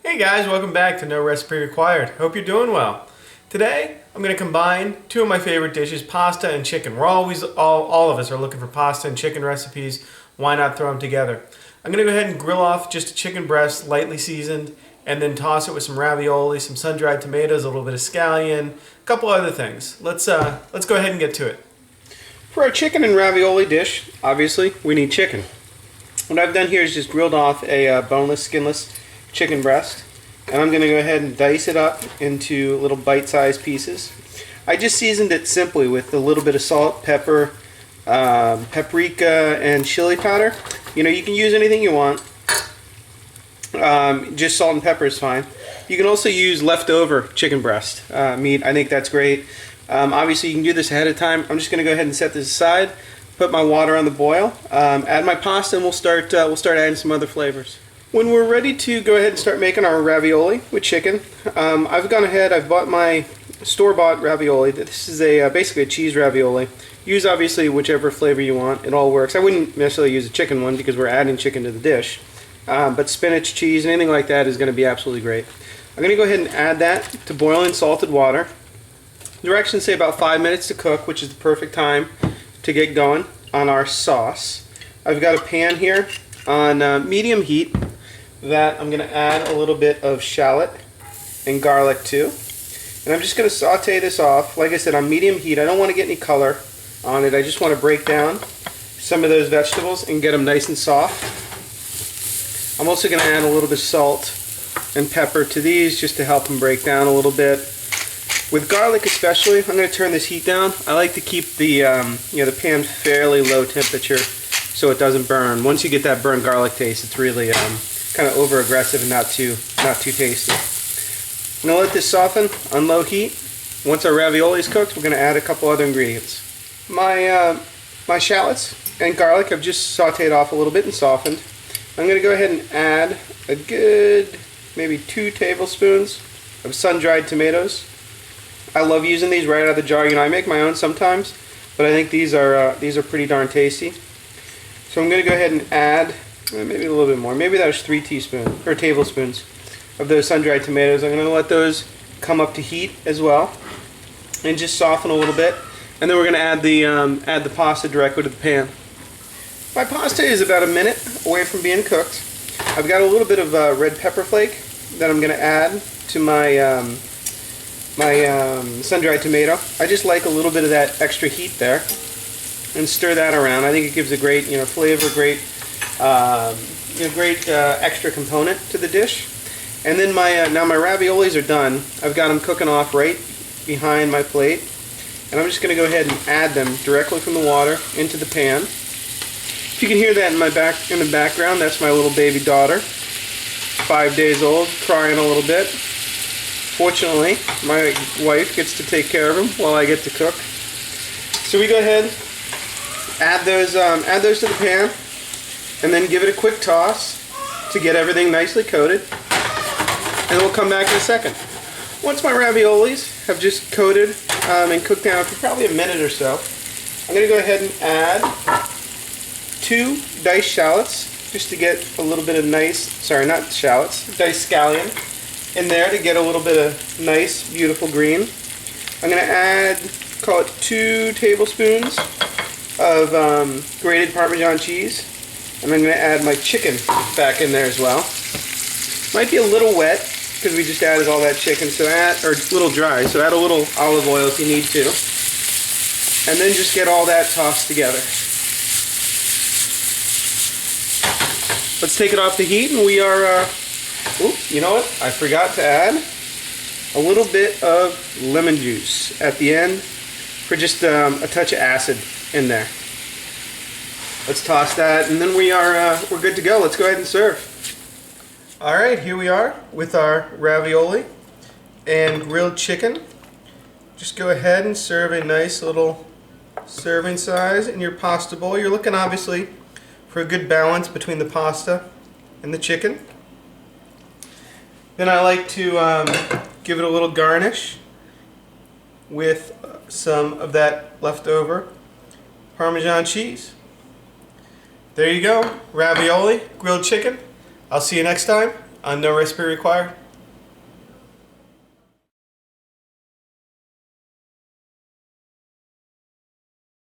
Hey guys, welcome back to No Recipe Required. Hope you're doing well. Today, I'm going to combine two of my favorite dishes, pasta and chicken. We're always, all of us are looking for pasta and chicken recipes. Why not throw them together? I'm going to go ahead and grill off just a chicken breast, lightly seasoned, and then toss it with some ravioli, some sun-dried tomatoes, a little bit of scallion, a couple other things. Let's go ahead and get to it. For our chicken and ravioli dish, obviously, we need chicken. What I've done here is just grilled off a boneless, skinless chicken breast, and I'm going to go ahead and dice it up into little bite-sized pieces. I just seasoned it simply with a little bit of salt, pepper, paprika, and chili powder. You know, you can use anything you want. Just salt and pepper is fine. You can also use leftover chicken breast meat. I think that's great. Obviously, you can do this ahead of time. I'm just going to go ahead and set this aside, put my water on the boil, add my pasta, and we'll start adding some other flavors. When we're ready to go ahead and start making our ravioli with chicken, I've gone ahead, I've bought my store-bought ravioli. This is basically a cheese ravioli. Use obviously whichever flavor you want, it all works. I wouldn't necessarily use a chicken one because we're adding chicken to the dish. But spinach, cheese, anything like that is going to be absolutely great. I'm going to go ahead and add that to boiling salted water. Directions say about 5 minutes to cook, which is the perfect time to get going on our sauce. I've got a pan here on medium heat that I'm going to add a little bit of shallot and garlic to. And I'm just going to saute this off. Like I said, on medium heat. I don't want to get any color on it. I just want to break down some of those vegetables and get them nice and soft. I'm also going to add a little bit of salt and pepper to these just to help them break down a little bit. With garlic especially, I'm going to turn this heat down. I like to keep the the pan fairly low temperature so it doesn't burn. Once you get that burnt garlic taste, it's really kind of over aggressive and not too tasty. I'm going to let this soften on low heat. Once our ravioli is cooked, we're going to add a couple other ingredients. My shallots and garlic have just sauteed off a little bit and softened. I'm going to go ahead and add a good maybe 2 tablespoons of sun-dried tomatoes. I love using these right out of the jar. You know, I make my own sometimes, but I think these are pretty darn tasty. So I'm going to go ahead and add maybe a little bit more. Maybe that was 3 tablespoons of those sun-dried tomatoes. I'm going to let those come up to heat as well and just soften a little bit. And then we're going to add the pasta directly to the pan. My pasta is about a minute away from being cooked. I've got a little bit of red pepper flake that I'm going to add to my sun-dried tomato. I just like a little bit of that extra heat there, and stir that around. I think it gives a great flavor, great extra component to the dish. And then now my raviolis are done. I've got them cooking off right behind my plate, and I'm just going to go ahead and add them directly from the water into the pan. If you can hear that in the background, that's my little baby daughter, 5 days old, crying a little bit. Fortunately, my wife gets to take care of him while I get to cook. So we go ahead, add those to the pan, and then give it a quick toss to get everything nicely coated. And we'll come back in a second. Once my raviolis have just coated and cooked down for probably a minute or so, I'm going to go ahead and add 2 diced shallots just to get a little bit of diced scallion in there to get a little bit of nice, beautiful green. I'm going to add, call it 2 tablespoons of grated Parmesan cheese, and I'm going to add my chicken back in there as well. Might be a little wet because we just added all that chicken, or a little dry, so add a little olive oil if you need to, and then just get all that tossed together. Let's take it off the heat, and we are, you know what? I forgot to add a little bit of lemon juice at the end for just a touch of acid in there. Let's toss that, and then we're good to go. Let's go ahead and serve. All right, here we are with our ravioli and grilled chicken. Just go ahead and serve a nice little serving size in your pasta bowl. You're looking obviously for a good balance between the pasta and the chicken. Then I like to give it a little garnish with some of that leftover Parmesan cheese. There you go, ravioli, grilled chicken. I'll see you next time. No recipe required?